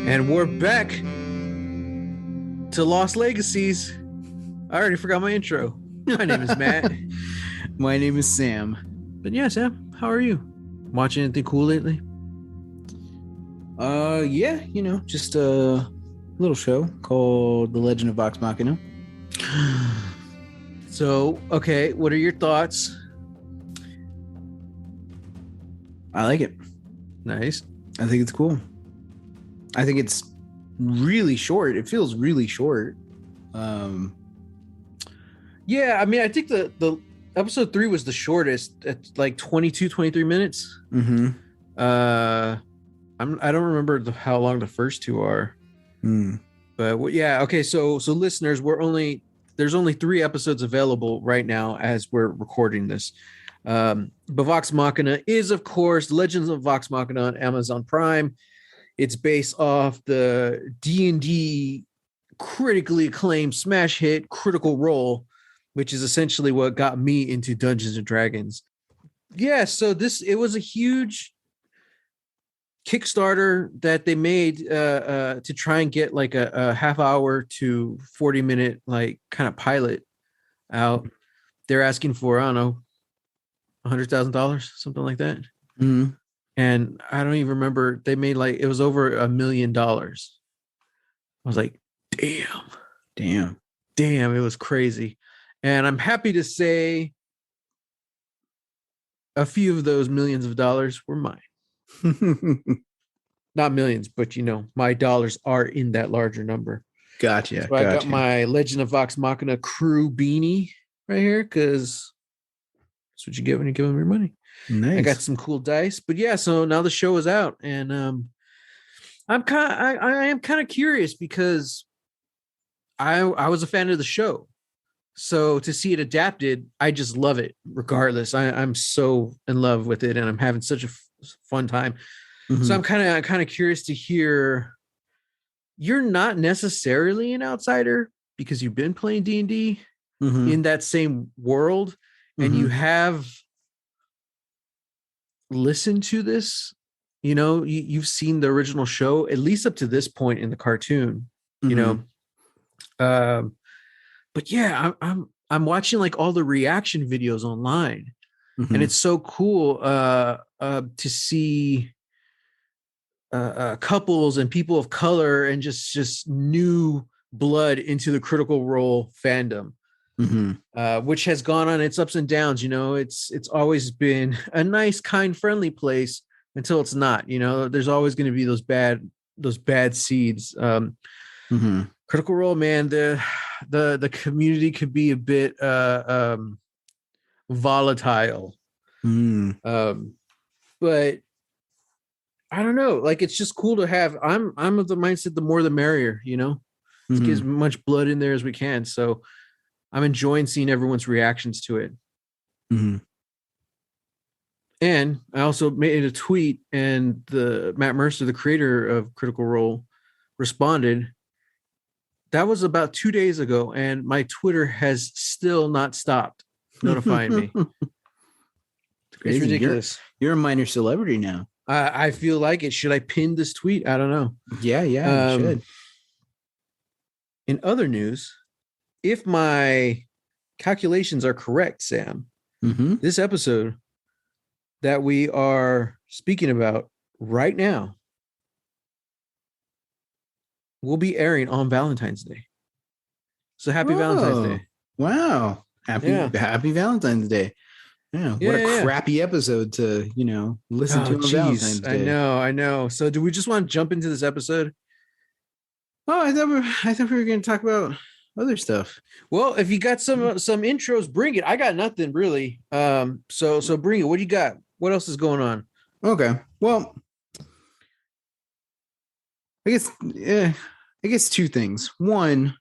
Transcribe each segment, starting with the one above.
And we're back to Lost Legacies. I already forgot my intro. My name is Matt. My name is Sam. But yeah, Sam, how are you? Watching anything cool lately? Yeah, just a little show called The Legend of Vox Machina. So, okay, what are your thoughts? I like it. Nice. I think it's cool. I think it's really short. It feels really short. Yeah, I mean, I think the episode 3 was the shortest at like 22, 23 minutes. Mm-hmm. I don't remember how long the first two are. But yeah, okay, so listeners, there's only 3 episodes available right now as we're recording this. But Vox Machina is, of course, Legends of Vox Machina on Amazon Prime. It's based off the D&D critically acclaimed smash hit Critical Role, which is essentially what got me into Dungeons and Dragons. Yeah, so it was a huge Kickstarter that they made to try and get like a half hour to 40-minute like kind of pilot out. They're asking for, I don't know, $100,000, something like that. Mm-hmm. And I don't even remember, they made like, it was over $1 million. I was like, damn, it was crazy. And I'm happy to say a few of those millions of dollars were mine. Not millions, but my dollars are in that larger number. Gotcha. So I got my Legend of Vox Machina crew beanie right here because that's what you get when you give them your money. Nice. I got some cool dice, but yeah. So now the show is out, and I am kind of curious because I was a fan of the show, so to see it adapted, I just love it. Regardless, I'm so in love with it, and I'm having such a fun time. Mm-hmm. So I'm kind of curious to hear. You're not necessarily an outsider because you've been playing D&D in that same world, and you have listened to this. You've seen the original show, at least up to this point in the cartoon. But yeah, I'm watching like all the reaction videos online, and it's so cool to see couples and people of color and just new blood into the Critical Role fandom, which has gone on its ups and downs. It's always been a nice, kind, friendly place until it's not. There's always going to be those bad seeds. Critical Role, man, the community could be a bit volatile, but I don't know. Like, it's just cool to have. I'm of the mindset the more the merrier. Let's get as much blood in there as we can. So I'm enjoying seeing everyone's reactions to it. And I also made a tweet, and the Matt Mercer, the creator of Critical Role, responded. That was about 2 days ago, and my Twitter has still not stopped notifying me. It's ridiculous. You're a minor celebrity now. I feel like it. Should I pin this tweet? I don't know. Yeah, you should. In other news, if my calculations are correct, Sam, this episode that we are speaking about right now will be airing on Valentine's Day. So happy Valentine's Day. Wow. Happy Valentine's Day. Yeah, what a crappy episode to, listen to on Valentine's Day. I know. So do we just want to jump into this episode? Oh, I thought we were going to talk about other stuff. Well, if you got some intros, bring it. I got nothing really. So bring it. What do you got? What else is going on? Okay. Well, I guess 2 things. One,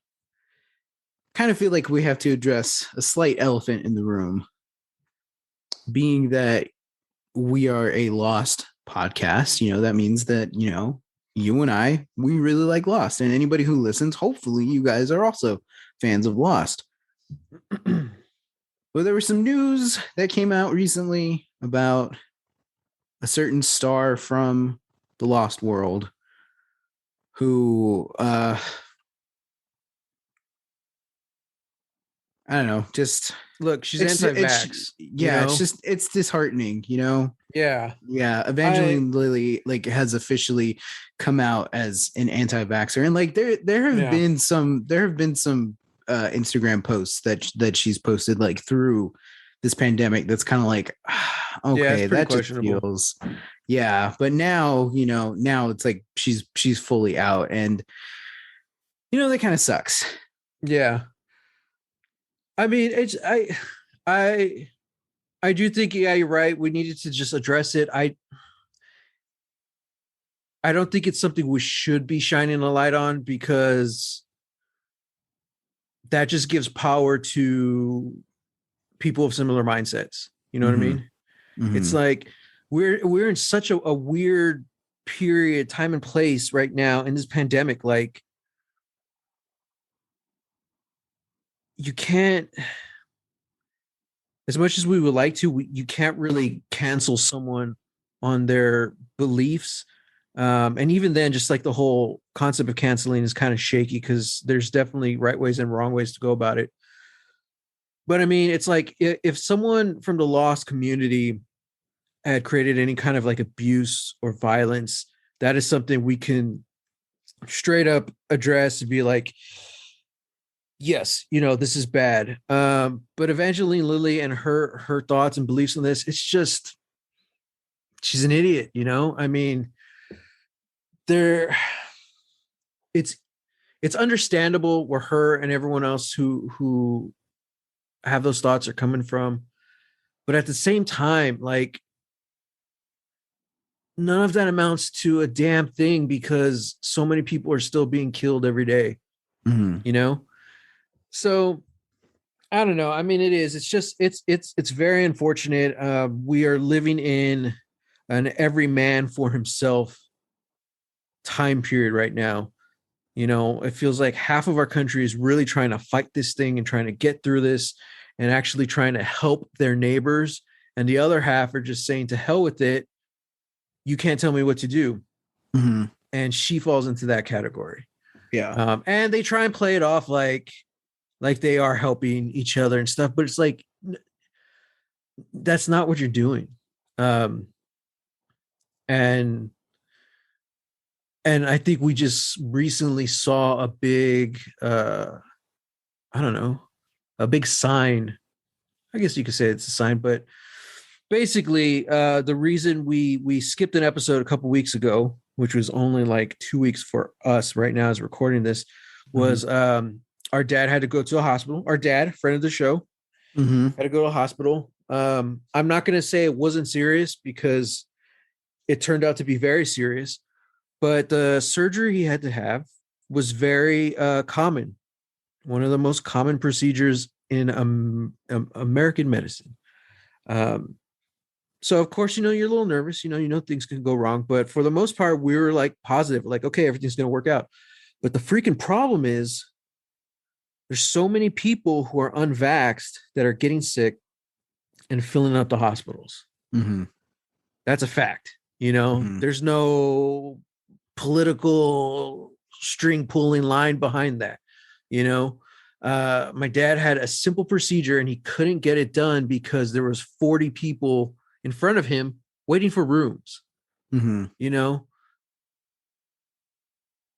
kind of feel like we have to address a slight elephant in the room, being that we are a Lost podcast. That means that, you and I, we really like Lost, and anybody who listens, hopefully you guys are also fans of Lost. Well, there was some news that came out recently about a certain star from the Lost world who I don't know, just Look, she's anti-vax, you yeah, know? it's disheartening, you know. Yeah. Yeah, I Evangeline Lilly like has officially come out as an anti-vaxxer, and like yeah. there have been some Instagram posts that she's posted like through this pandemic that's kind of like Yeah, it's okay, pretty that just questionable. feels yeah, but now you know now it's like she's fully out, and you know that kind of sucks. Yeah. I mean, I I do think yeah, you're right. We needed to just address it. I don't think it's something we should be shining a light on because that just gives power to people of similar mindsets. You know what I Mm-hmm. mean? It's Mm-hmm. like we're in such a weird period, time and place right now in this pandemic. Like you can't, as much as we would like to, you can't really cancel someone on their beliefs. And even then, just like the whole concept of canceling is kind of shaky because there's definitely right ways and wrong ways to go about it. But I mean, it's like if someone from the lost community had created any kind of like abuse or violence, that is something we can straight up address and be like, yes, you know, this is bad. But Evangeline Lilly and her thoughts and beliefs on this, it's just she's an idiot, you know? I mean, there it's it's understandable where her and everyone else who have those thoughts are coming from. But at the same time, like none of that amounts to a damn thing because so many people are still being killed every day, Mm-hmm. you know? So I don't know. I mean, it is. It's just it's very unfortunate. We are living in an every man for himself time period right now. You know, it feels like half of our country is really trying to fight this thing and trying to get through this and actually trying to help their neighbors. And the other half are just saying, to hell with it. You can't tell me what to do. Mm-hmm. And she falls into that category. Yeah. And they try and play it off like they are helping each other and stuff, but it's like that's not what you're doing. Um, and and I think we just recently saw a big I don't know, a big sign. I guess you could say it's a sign, but basically the reason we skipped an episode a couple weeks ago, which was only like 2 weeks for us right now as recording this, Mm-hmm. was our dad had to go to a hospital. Our dad, friend of the show, Mm-hmm. had to go to a hospital. I'm not going to say it wasn't serious because it turned out to be very serious, but the surgery he had to have was very common. One of the most common procedures in American medicine. Um, so of course, you know, you're a little nervous, you know, things can go wrong, but for the most part, we were like positive, like, okay, everything's going to work out. But the freaking problem is there's so many people who are unvaxxed that are getting sick and filling up the hospitals. Mm-hmm. That's a fact. You know, Mm-hmm. there's no political string pulling line behind that. You know, my dad had a simple procedure and he couldn't get it done because there was 40 people in front of him waiting for rooms. Mm-hmm. You know,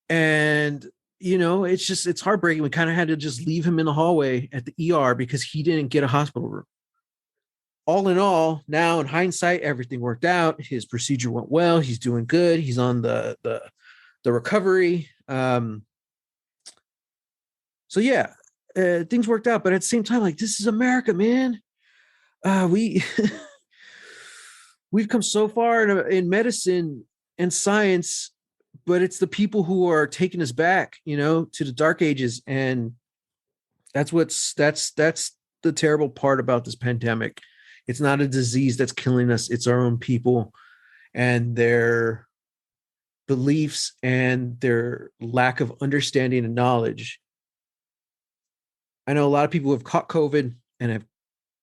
and you know, it's heartbreaking. We kind of had to just leave him in the hallway at the ER because he didn't get a hospital room. All in all, now in hindsight, everything worked out. His procedure went well. He's doing good. He's on the recovery. So yeah, things worked out. But at the same time, like this is America, man. We we've come so far in medicine and science, but it's the people who are taking us back, you know, to the dark ages, and that's the terrible part about this pandemic. It's not a disease that's killing us; it's our own people and their beliefs and their lack of understanding and knowledge. I know a lot of people who have caught COVID and have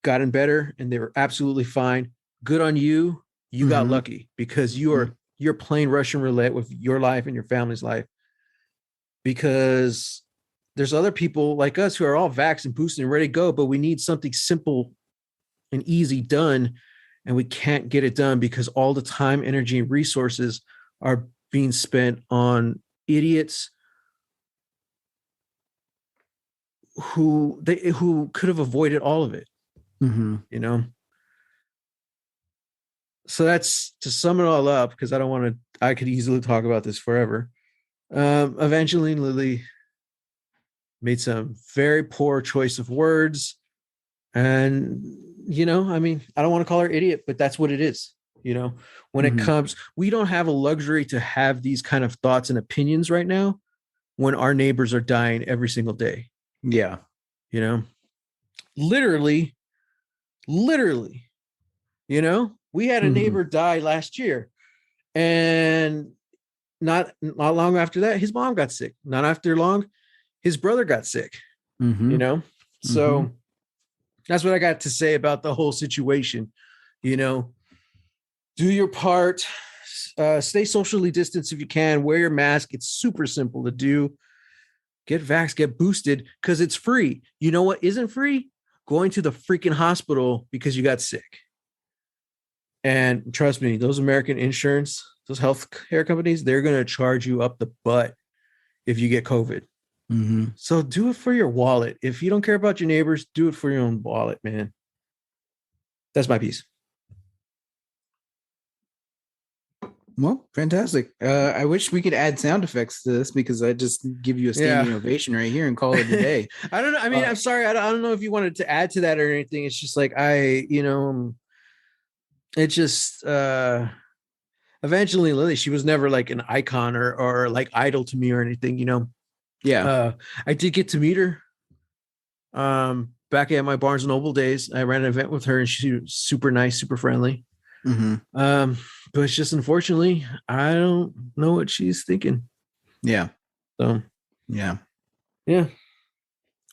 gotten better and they were absolutely fine. Good on you. You got Mm-hmm. lucky because you're playing Russian roulette with your life and your family's life. because there's other people like us who are all vaxxed and boosted and ready to go, but we need something simple and easy done. And we can't get it done because all the time, energy, and resources are being spent on idiots who could have avoided all of it, you know? So that's to sum it all up, because I could easily talk about this forever. Evangeline Lilly made some very poor choice of words. And, I mean, I don't want to call her idiot, but that's what it is. When it comes, we don't have a luxury to have these kind of thoughts and opinions right now when our neighbors are dying every single day. Yeah. Literally, we had a neighbor die last year, and not long after that, his mom got sick. Not after long, his brother got sick, So that's what I got to say about the whole situation. Do your part, stay socially distanced if you can, wear your mask. It's super simple to do. Get vaxxed, get boosted, because it's free. You know what isn't free? Going to the freaking hospital because you got sick. And trust me, those American insurance, those health care companies, they're going to charge you up the butt if you get COVID. So do it for your wallet. If you don't care about your neighbors, do it for your own wallet, man. That's my piece. Well, fantastic. I wish we could add sound effects to this, because I just give you a standing ovation right here and call it a day. I don't know. I mean, I'm sorry. I don't know if you wanted to add to that or anything. It's just like, it just, Evangeline Lilly, she was never like an icon or like idol to me or anything, Yeah. I did get to meet her back at my Barnes and Noble days. I ran an event with her, and she was super nice, super friendly. But it's just, unfortunately, I don't know what she's thinking. Yeah. So yeah.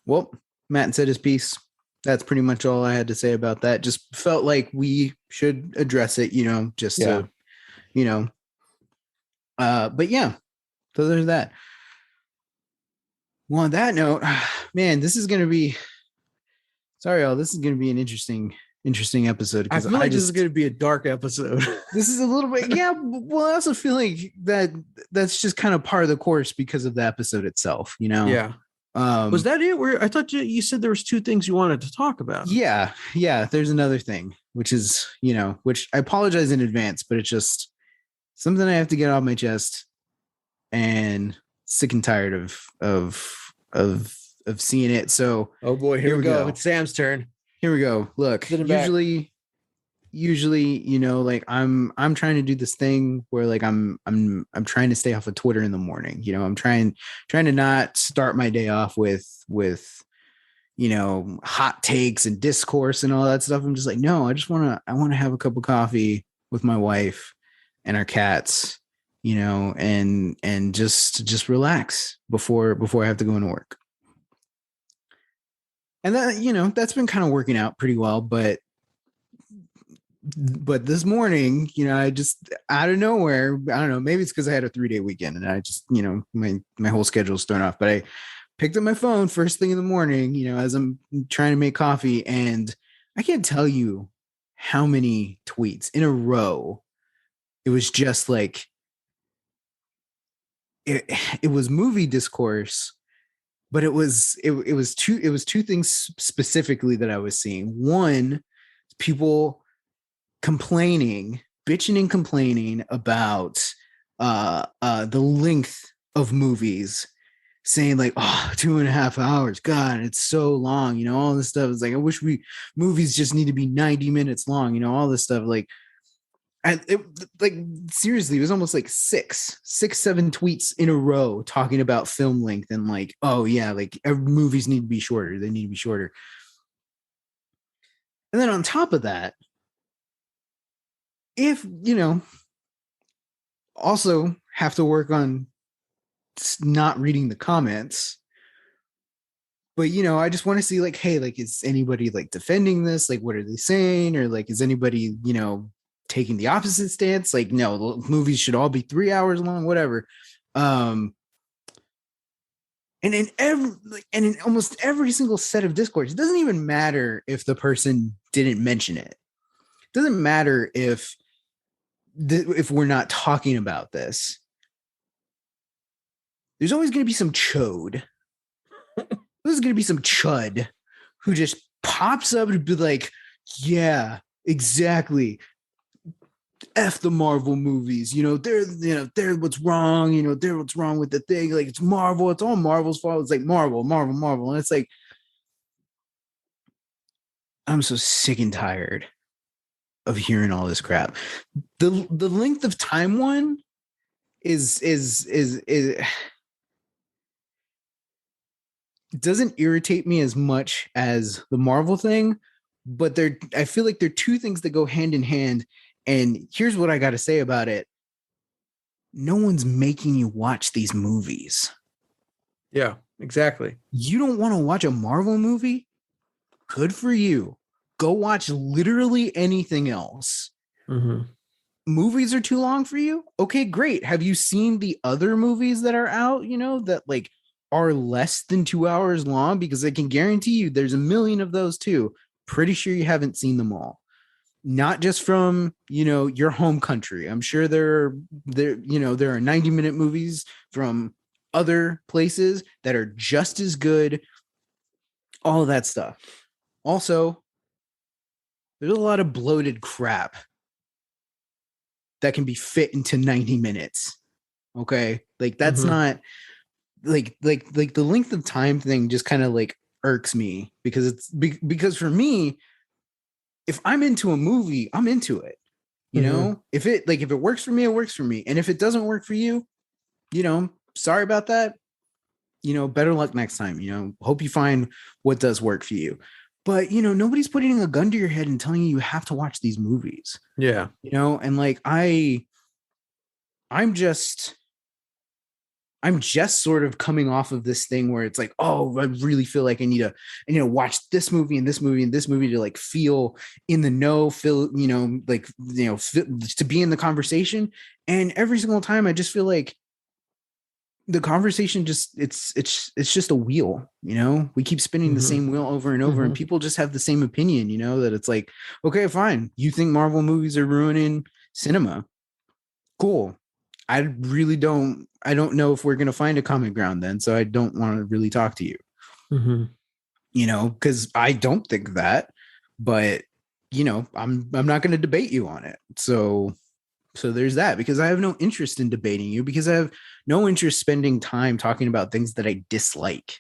Well, Matt said his piece. That's pretty much all I had to say about that. Just felt like we should address it, to, but yeah, so there's that. Well, on that note, man, this is going to be, sorry, y'all, this is going to be an interesting episode. I feel like this is going to be a dark episode. This is a little bit, yeah. Well, I also feel like that's just kind of part of the course because of the episode itself, Yeah. Was that it? Where I thought you said there was two things you wanted to talk about. Yeah. There's another thing, which is, which I apologize in advance, but it's just something I have to get off my chest, and sick and tired of seeing it. So, oh boy, here we go. It's Sam's turn. Here we go. Look, usually, like I'm trying to do this thing where like I'm trying to stay off of Twitter in the morning. I'm trying to not start my day off with hot takes and discourse and all that stuff. I'm just like, no, I want to have a cup of coffee with my wife and our cats, and just relax before I have to go into work. And that, that's been kind of working out pretty well, but this morning, I just out of nowhere, I don't know, maybe it's because I had a 3-day weekend and I just, my whole schedule's thrown off, but I picked up my phone first thing in the morning, as I'm trying to make coffee, and I can't tell you how many tweets in a row. It was just like, it was movie discourse, but it was two things specifically that I was seeing. One, people bitching and complaining about the length of movies, saying like, oh, 2.5 hours, God, it's so long, all this stuff. It's like, I wish movies just need to be 90 minutes long, all this stuff. Like, and like, seriously, it was almost like 7 tweets in a row talking about film length, and like, oh yeah, like movies need to be shorter. They need to be shorter. And then on top of that, if, also have to work on not reading the comments, but, I just want to see like, hey, like, is anybody like defending this? Like, what are they saying? Or like, is anybody, taking the opposite stance? Like, no, movies should all be 3 hours long, whatever. And in almost every single set of discourse, it doesn't even matter if the person didn't mention it. It doesn't matter if we're not talking about this. There's always going to be some chode. There's going to be some chud who just pops up and be like, yeah, exactly. F the Marvel movies, they're what's wrong, they're what's wrong with the thing. Like, it's Marvel, it's all Marvel's fault. It's like Marvel. And it's like, I'm so sick and tired of hearing all this crap. The length of time one is it doesn't irritate me as much as the Marvel thing, but I feel like they're two things that go hand in hand. And here's what I got to say about it. No one's making you watch these movies. Yeah, exactly. You don't want to watch a Marvel movie? Good for you. Go watch literally anything else. Mm-hmm. Movies are too long for you? Okay, great. Have you seen the other movies that are out, that like are less than 2 hours long? Because I can guarantee you there's a million of those too. Pretty sure you haven't seen them all. Not just from, your home country. I'm sure there are 90-minute movies from other places that are just as good. All of that stuff. Also, there's a lot of bloated crap that can be fit into 90 minutes. Okay? Like, that's not like the length of time thing just kind of like irks me, because for me, if I'm into a movie, I'm into it. If it works for me, it works for me. And if it doesn't work for you, sorry about that. Better luck next time. Hope you find what does work for you. But nobody's putting a gun to your head and telling you have to watch these movies. Yeah. And like I'm just sort of coming off of this thing where it's like, oh, I really feel like I need to watch this movie and this movie and this movie to like feel in the know, to be in the conversation. And every single time I just feel like the conversation it's just a wheel. We keep spinning the same wheel over and over, and people just have the same opinion, that it's like, okay, fine. You think Marvel movies are ruining cinema? Cool. I don't know if we're going to find a common ground then. So I don't want to really talk to you, because I don't think that, but I'm not going to debate you on it. So there's that, because I have no interest in debating you, because I have no interest spending time talking about things that I dislike.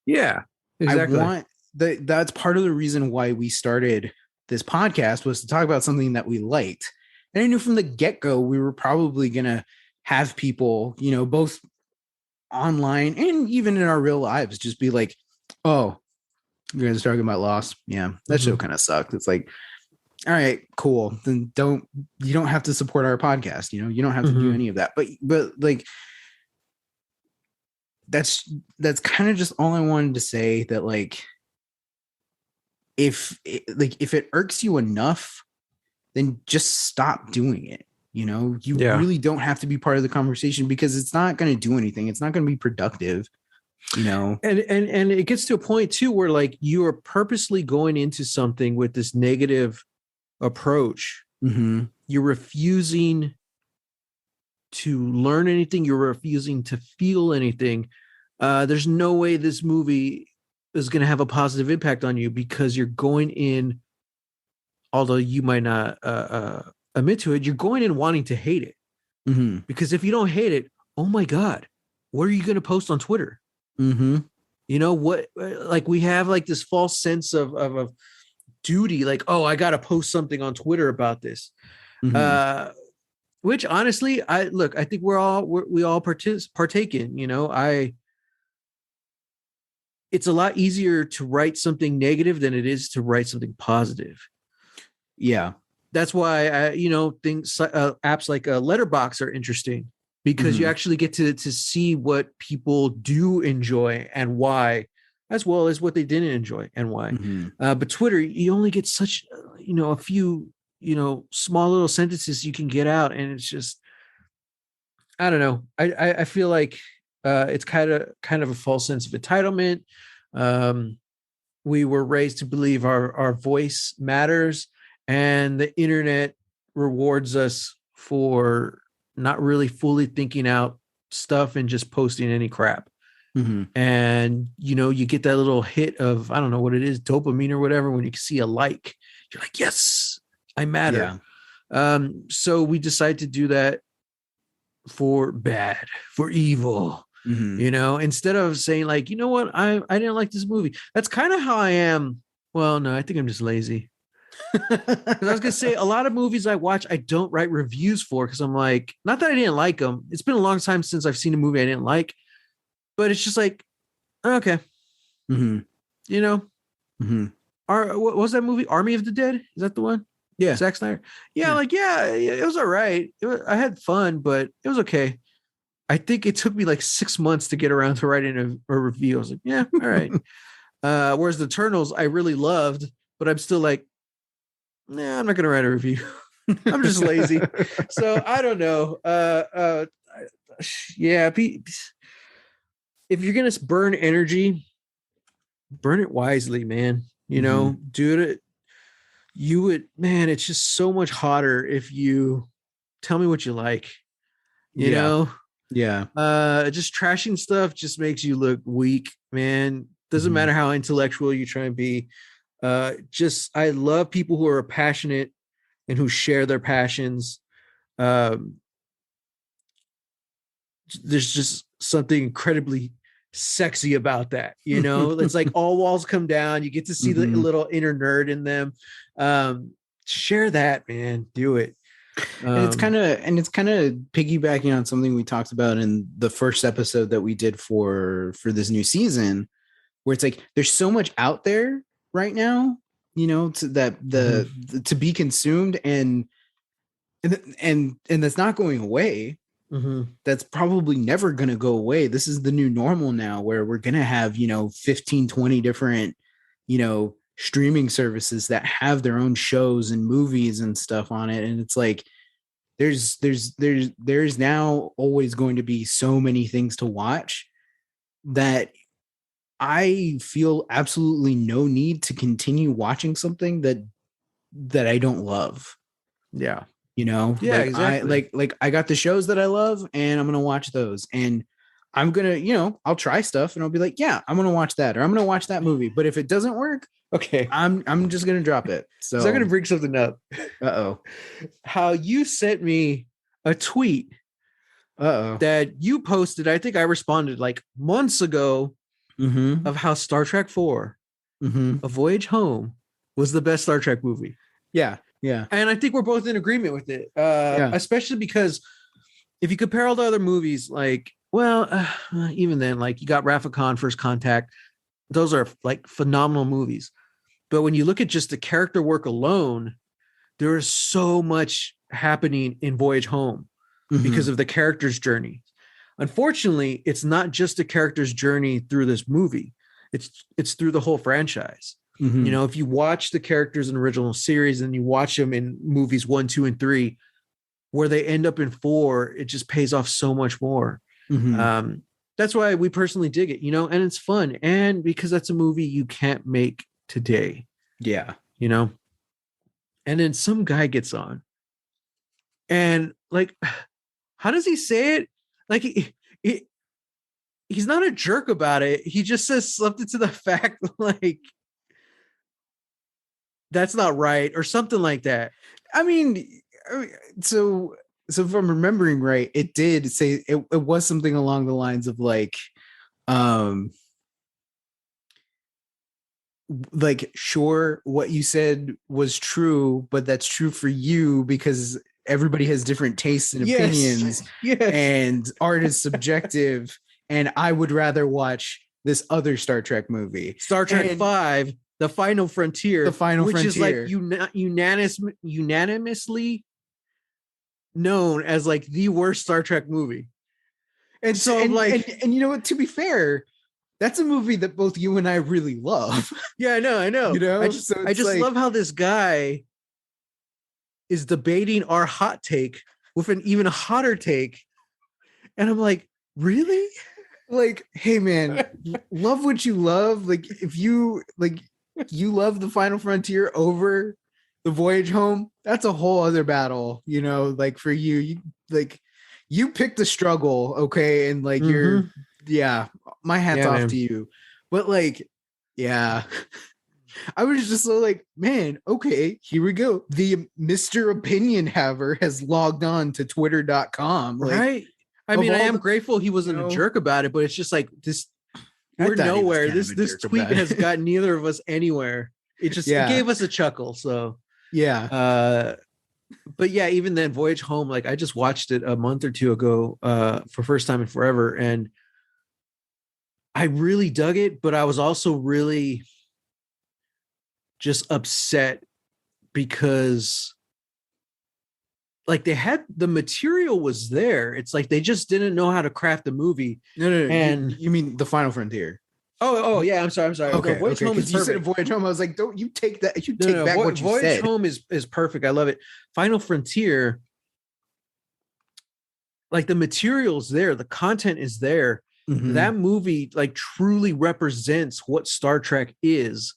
Yeah, exactly. That's part of the reason why we started this podcast, was to talk about something that we liked. And I knew from the get-go we were probably going to have people, both online and even in our real lives, just be like, oh, you're going to start talking about Lost? Yeah, that show kind of sucked. It's like, all right, cool. Then you don't have to support our podcast. You don't have to do any of that. But like, that's kind of just all I wanted to say, that like, if it irks you enough, then just stop doing it. You really don't have to be part of the conversation, because it's not going to do anything. It's not going to be productive, And it gets to a point too, where like you are purposely going into something with this negative approach. You're refusing to learn anything. You're refusing to feel anything. There's no way this movie is going to have a positive impact on you, because you're going in, although you might not admit to it, you're going in wanting to hate it. Because if you don't hate it, oh my God, what are you going to post on Twitter? What, like, we have like this false sense of duty, like, oh, I got to post something on Twitter about this. Which honestly, I think we all partake in. It's a lot easier to write something negative than it is to write something positive. Yeah. That's why things apps like Letterbox are interesting, because you actually get to see what people do enjoy and why, as well as what they didn't enjoy and why. But Twitter, you only get such a few small little sentences you can get out, and it's just, I don't know. I feel like it's kind of a false sense of entitlement. Um, we were raised to believe our voice matters, and the internet rewards us for not really fully thinking out stuff and just posting any crap. Mm-hmm. And you get that little hit of, I don't know what it is, dopamine or whatever, when you see a like, you're like, yes, I matter. So we decided to do that for bad, for evil. Mm-hmm. Instead of saying like, you know what, I didn't like this movie. That's kind of how I am. Well, no, I think I'm just lazy. Because I was gonna say, a lot of movies I watch, I don't write reviews for, because I'm like, not that I didn't like them. It's been a long time since I've seen a movie I didn't like, but it's just like, okay, Mm-hmm. Mm-hmm. What was that movie? Army of the Dead? Is that the one? Yeah. Zack Snyder. Yeah, like it was all right. I had fun, but it was okay. I think it took me like 6 months to get around to writing a review. I was like, yeah, all right. Whereas the Eternals, I really loved, but I'm still like, nah, I'm not gonna write a review. I'm just lazy. So I don't know. Yeah. If you're gonna burn energy, burn it wisely, man. Do it. You would, man. It's just so much hotter if you tell me what you like. Yeah. Just trashing stuff just makes you look weak, man. Doesn't matter how intellectual you try and be. I love people who are passionate and who share their passions. There's just something incredibly sexy about that. It's like all walls come down. You get to see the little inner nerd in them. Share that, man. Do it. And it's kind of piggybacking on something we talked about in the first episode that we did for this new season, where it's like there's so much out there right now, to be consumed, and that's not going away. That's probably never going to go away. This is the new normal now, where we're going to have 15, 20 different streaming services that have their own shows and movies and stuff on it. And it's like, there's now always going to be so many things to watch that I feel absolutely no need to continue watching something that I don't love. Yeah. Exactly. I got the shows that I love, and I'm going to watch those, and I'm going to, I'll try stuff and I'll be like, yeah, I'm going to watch that, or I'm going to watch that movie. But if it doesn't work, okay, I'm just going to drop it. So I'm going to bring something up. Uh-oh. How you sent me a tweet that you posted. I think I responded like months ago of how Star Trek 4, A Voyage Home, was the best Star Trek movie. Yeah. Yeah. And I think we're both in agreement with it. Especially because if you compare all the other movies, like, even then, like, you got Wrath of Khan, First Contact. Those are like phenomenal movies. But when you look at just the character work alone, there is so much happening in Voyage Home because of the character's journey. Unfortunately, it's not just a character's journey through this movie. It's through the whole franchise. If you watch the characters in the original series and you watch them in movies 1, 2, and 3, where they end up in 4, it just pays off so much more. That's why we personally dig it, and it's fun. And because that's a movie you can't make today. Yeah. And then some guy gets on and, like, how does he say it? Like, he's not a jerk about it. He just says something to the fact like, that's not right, or something like that. I mean, so if I'm remembering right, it did say it was something along the lines of like sure, what you said was true, but that's true for you because everybody has different tastes and opinions. And art is subjective, and I would rather watch this other Star Trek movie, Star Trek 5, The Final Frontier, which is like unanimously known as like the worst Star Trek movie. And so I'm like, and you know what, to be fair, that's a movie that both you and I really love. Yeah, I know. I just love how this guy is debating our hot take with an even hotter take. And I'm like, really? like, hey man, love what you love. Like, if you like, you love the Final Frontier over the Voyage Home, that's a whole other battle. You know, like for you, like you picked the struggle, okay, and like you're, yeah, my hat's off to you. But like, yeah. I was just so like, man, okay, here we go. The Mr. Opinion Haver has logged on to twitter.com. Like, right. I mean, I am grateful he wasn't a jerk about it, but it's just like this. We're nowhere. This tweet has got neither of us anywhere. It just it gave us a chuckle. So yeah. But yeah, even then, Voyage Home, like I just watched it a month or two ago for first time in forever, and I really dug it, but I was also really just upset because like they had the material was there. It's like they just didn't know how to craft the movie. No. And you mean the Final Frontier? Oh yeah, I'm sorry. Okay, Voyage Home is perfect. You said Voyage Home. I was like, don't you take that? You take back what you said. Voyage Home is perfect. I love it. Final Frontier, like the material's there, the content is there. Mm-hmm. That movie like truly represents what Star Trek is,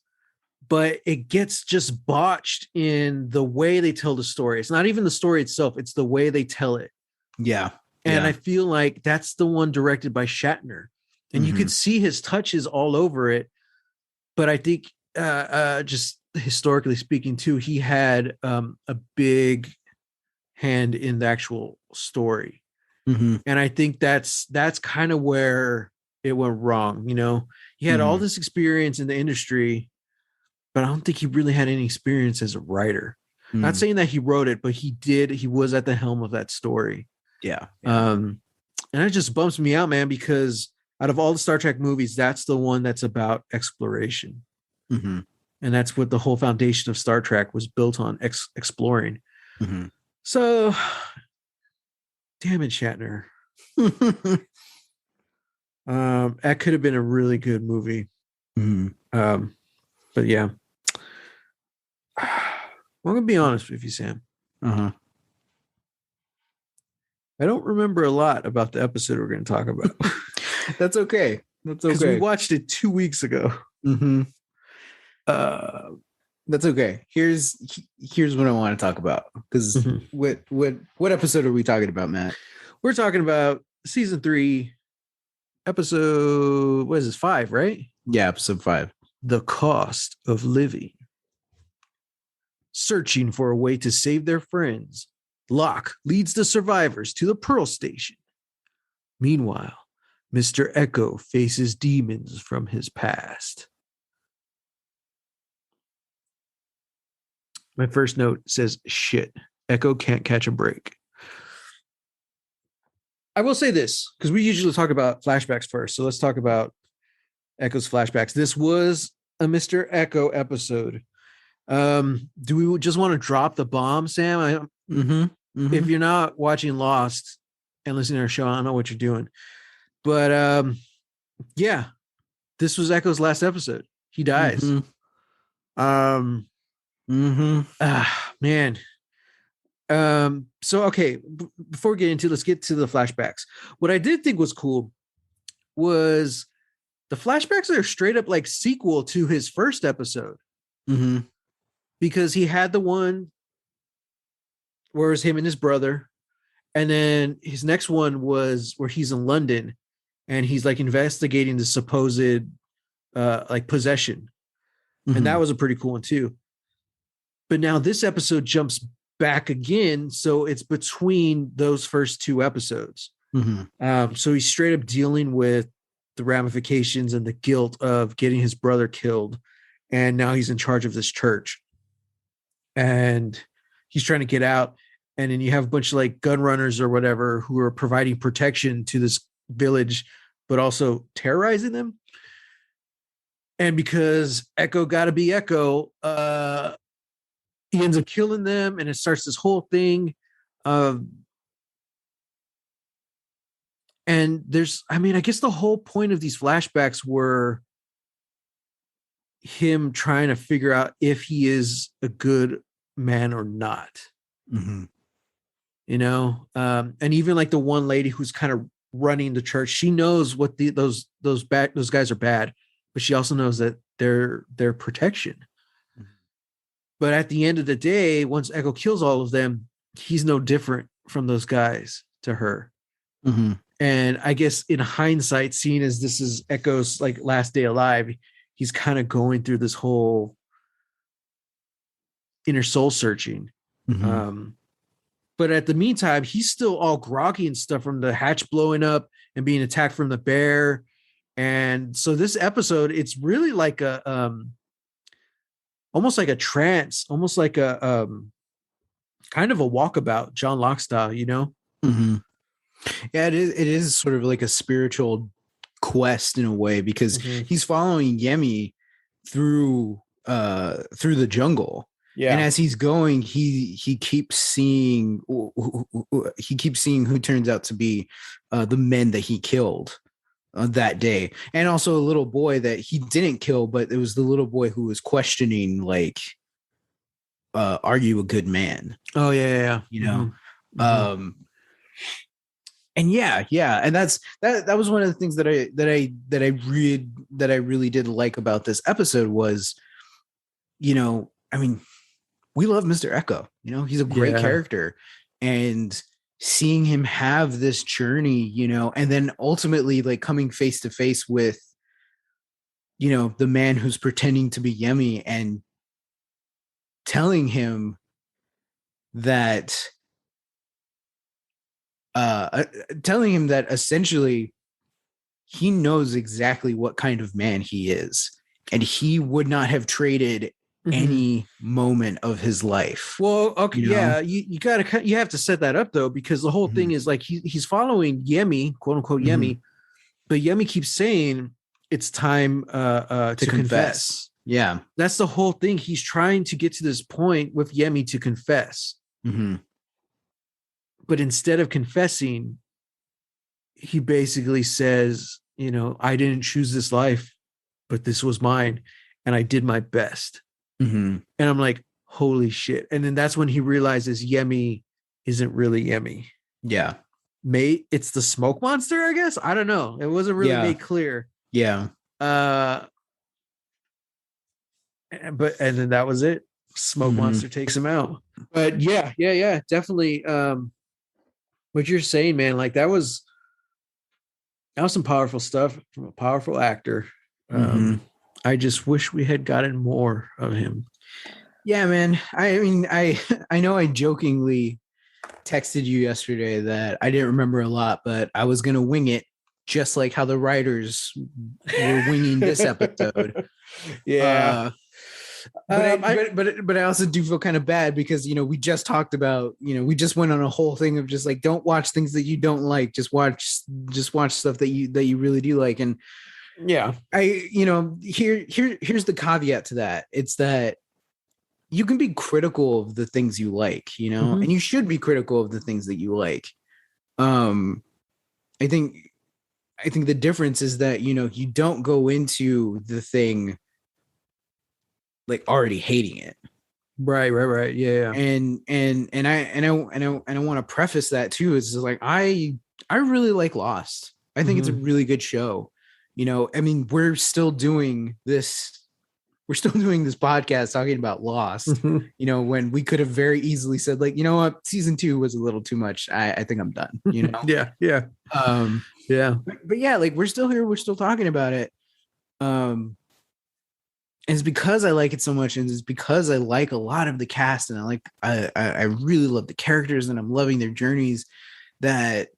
but it gets just botched in the way they tell the story. It's not even the story itself; it's the way they tell it. Yeah, and I feel like that's the one directed by Shatner. And you could see his touches all over it. But I think just historically speaking too, he had a big hand in the actual story. And I think that's kind of where it went wrong. You know, he had all this experience in the industry, but I don't think he really had any experience as a writer. Not saying that he wrote it, but he did. He was at the helm of that story. Yeah. And it just bumps me out, man, because out of all the Star Trek movies, that's the one that's about exploration. And that's what the whole foundation of Star Trek was built on, exploring. So, damn it, Shatner. That could have been a really good movie. But yeah. I'm going to be honest with you, Sam. I don't remember a lot about the episode we're going to talk about. That's okay. That's okay. Because we watched it 2 weeks ago. That's okay. Here's what I want to talk about. Because what episode are we talking about, Matt? We're talking about season 3, episode, what is this, 5, right? Yeah, episode 5. The Cost of Living. Searching for a way to save their friends, Locke leads the survivors to the Pearl Station. Meanwhile, Mr. Echo faces demons from his past. My first note says, shit, Echo can't catch a break. I will say this, because we usually talk about flashbacks first. So let's talk about Echo's flashbacks. This was a Mr. Echo episode. Do we just want to drop the bomb, Sam? If you're not watching Lost and listening to our show, I don't know what you're doing. But yeah, this was Echo's last episode. He dies. Man. So okay, before we get into, let's get to the flashbacks. What I did think was cool was the flashbacks are straight up like sequel to his first episode. Because he had the one where it was him and his brother, and then his next one was where he's in London and he's like investigating the supposed like possession. And that was a pretty cool one too. But now this episode jumps back again, so it's between those first 2 episodes. So he's straight up dealing with the ramifications and the guilt of getting his brother killed, and now he's in charge of this church. And he's trying to get out, and then you have a bunch of like gun runners or whatever who are providing protection to this village, but also terrorizing them. And because Echo gotta be Echo, he ends up killing them, and it starts this whole thing. And there's, I mean, I guess the whole point of these flashbacks were him trying to figure out if he is a good man or not. You know, and even like the one lady who's kind of running the church. She knows what those guys are bad, but she also knows that they're their protection. But at the end of the day, once Echo kills all of them, he's no different from those guys to her. Mm-hmm. And I guess in hindsight, seeing as this is Echo's like last day alive, he's kind of going through this whole inner soul searching. Mm-hmm. But at the meantime, he's still all groggy and stuff from the hatch blowing up and being attacked from the bear. And so this episode, it's really like a almost like a trance, almost like a kind of a walkabout, John Locke style, you know? Mm-hmm. Yeah, it is sort of like a spiritual quest in a way, because he's following Yemi through the jungle. Yeah. And as he's going, he keeps seeing who turns out to be the men that he killed that day, and also a little boy that he didn't kill, but it was the little boy who was questioning, like, are you a good man? Oh yeah. You know. And yeah, and that was one of the things that I really did like about this episode was, you know, I mean, we love Mr. Echo, you know, he's a great character, and seeing him have this journey, you know, and then ultimately like coming face to face with, you know, the man who's pretending to be Yemi and telling him that essentially he knows exactly what kind of man he is, and he would not have traded any moment of his life. Well, okay, you know? You have to set that up though, because the whole thing is like he's following Yemi, quote unquote Yemi, but Yemi keeps saying it's time to confess. Yeah, that's the whole thing. He's trying to get to this point with Yemi to confess. But instead of confessing, he basically says, you know, I didn't choose this life, but this was mine, and I did my best. And I'm like, holy shit. And then that's when he realizes Yemi isn't really Yemi. Yeah. Mate, it's the smoke monster, I guess. I don't know. It wasn't really made clear. Yeah. And then that was it. Smoke monster takes him out. But yeah, definitely. What you're saying, man, like that was some powerful stuff from a powerful actor. I just wish we had gotten more of him. Yeah, man. I mean, I know I jokingly texted you yesterday that I didn't remember a lot, but I was gonna wing it, just like how the writers were winging this episode. Yeah. But I also do feel kind of bad because, you know, we just talked about, you know, we just went on a whole thing of just like, don't watch things that you don't like. Just watch stuff that you really do like. And yeah, you know, here's the caveat to that. It's that you can be critical of the things you like, you know, and you should be critical of the things that you like. I think the difference is that, you know, you don't go into the thing like already hating it. Right. Yeah. And I want to preface that too. Is like, I really like Lost. I think it's a really good show. You know, I mean, we're still doing this podcast talking about Lost, you know, when we could have very easily said, like, you know what, season 2 was a little too much. I think I'm done, you know? Yeah. But yeah, like we're still here. We're still talking about it. And it's because I like it so much. And it's because I like a lot of the cast, and I really love the characters, and I'm loving their journeys, that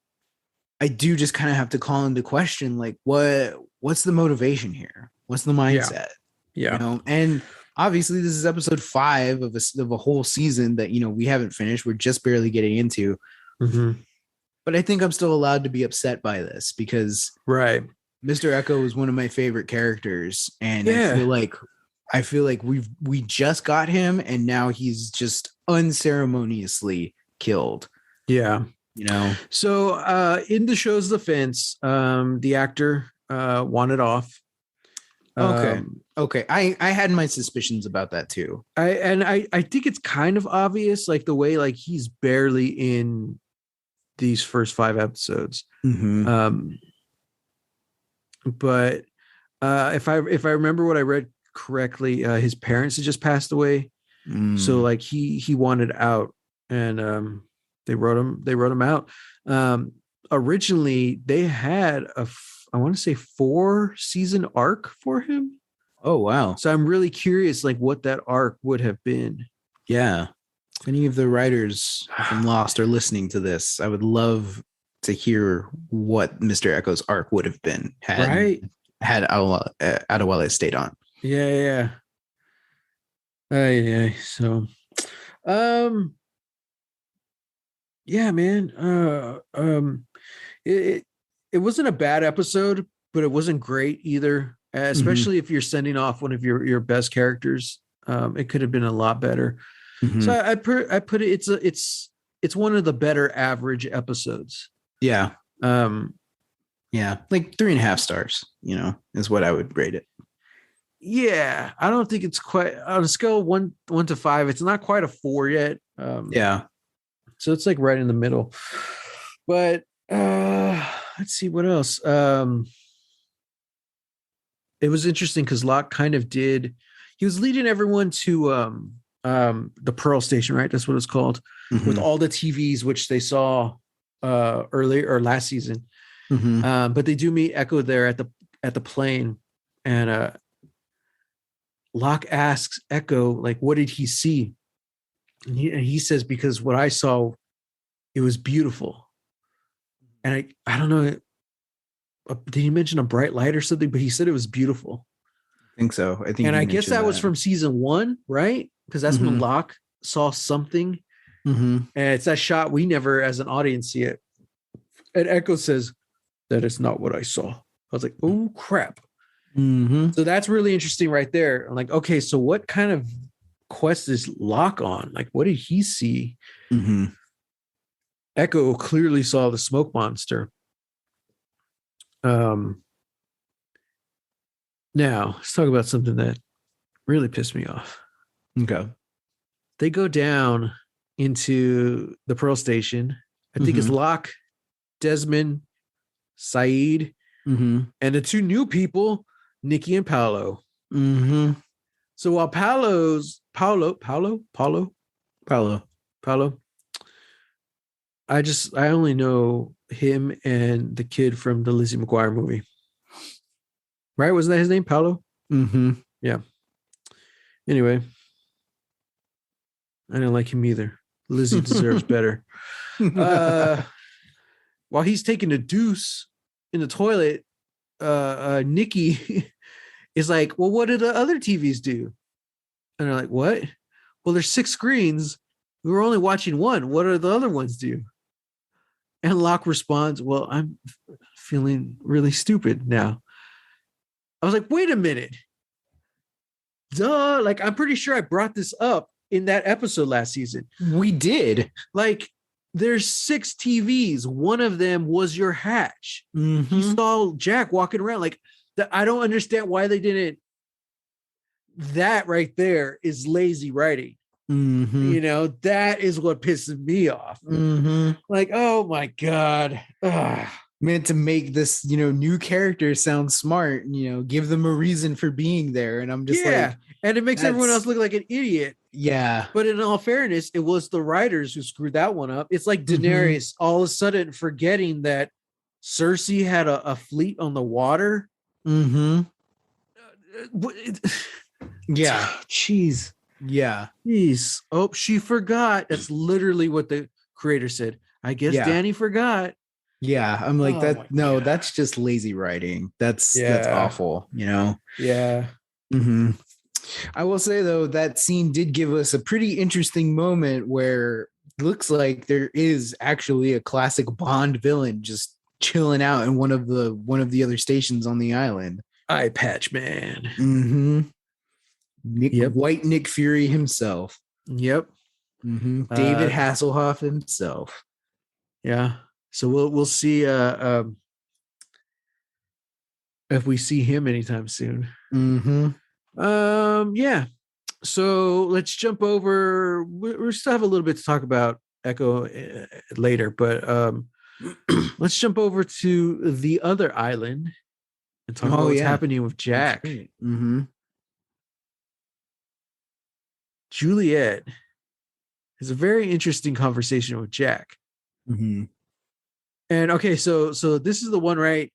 I do just kind of have to call into question, like, what's the motivation here? What's the mindset? Yeah. You know, and obviously this is episode 5 of a whole season that, you know, we haven't finished. We're just barely getting into. But I think I'm still allowed to be upset by this because Mr. Echo is one of my favorite characters. And I feel like we just got him, and now he's just unceremoniously killed. Yeah. You know, so in the show's defense, the actor wanted off. Okay. I had my suspicions about that too. I think it's kind of obvious, like the way like he's barely in these first 5 episodes. Mm-hmm. But if I remember what I read correctly, his parents had just passed away, so like he wanted out, and they wrote him out. Originally, they had I want to say 4-season arc for him. Oh wow! So I'm really curious, like what that arc would have been. Yeah. If any of the writers from Lost are listening to this, I would love to hear what Mr. Echo's arc would have been had Adewale stayed on. Yeah. Yeah. So, yeah, man. It wasn't a bad episode, but it wasn't great either. Especially if you're sending off one of your best characters. It could have been a lot better. Mm-hmm. So I put it. It's one of the better average episodes. Yeah. Yeah, like 3.5 stars, is what I would rate it. Yeah, I don't think it's quite on a scale of 1 to 5. It's not quite a 4 yet. Yeah. So it's like right in the middle. But let's see what else. It was interesting because Locke kind of he was leading everyone to the Pearl Station, right? That's what it's called, with all the TVs, which they saw earlier or last season. But they do meet Echo there at the plane, and Locke asks Echo, like, what did he see? And he says, because what I saw, it was beautiful. And I don't know, did he mention a bright light or something? But he said it was beautiful. I think so. And I guess that was from season 1, right? Because that's when Locke saw something. And it's that shot we never, as an audience, see it. And Echo says, that is not what I saw. I was like, oh, crap. So that's really interesting right there. I'm like, okay, so what kind of quest is Locke on? Like, what did he see? Echo clearly saw the smoke monster. Now, let's talk about something that really pissed me off. Okay. They go down into the Pearl Station. I think it's Locke, Desmond, Saeed, and the 2 new people, Nikki and Paolo. So while Paolo, I only know him and the kid from the Lizzie McGuire movie. Right? Wasn't that his name? Paolo? Yeah. Anyway, I didn't like him either. Lizzie deserves better. While he's taking a deuce in the toilet, Nikki is like, well, what did the other TVs do? And they're like, what? Well, there's 6 screens. We were only watching one. What do the other ones do? And Locke responds, well, I'm feeling really stupid now. I was like, wait a minute. Duh. Like, I'm pretty sure I brought this up in that episode last season. We did. Like, there's 6 TVs. One of them was your hatch. You saw Jack walking around. Like, I don't understand why they didn't. That right there is lazy writing. That is what pisses me off. Like, oh my God. Meant to make this, new character sound smart, give them a reason for being there. And I'm just like, and it makes everyone else look like an idiot. Yeah. But in all fairness, it was the writers who screwed that one up. It's like Daenerys all of a sudden forgetting that Cersei had a fleet on the water. Yeah. Jeez. Yeah. Jeez. Oh, she forgot. That's literally what the creator said. I guess Danny forgot. Yeah. I'm like, that's just lazy writing. That's awful, Yeah. I will say, though, that scene did give us a pretty interesting moment where it looks like there is actually a classic Bond villain just chilling out in one of the other stations on the island. Eye patch man. White Nick Fury himself. Yep. David Hasselhoff himself. Yeah. So we'll see if we see him anytime soon. Yeah. So let's jump over. We still have a little bit to talk about echo later. But let's jump over to the other island and talk about what's happening with Jack. Right. Mm-hmm. Juliet has a very interesting conversation with Jack. Mm-hmm. And okay, so this is the one, right?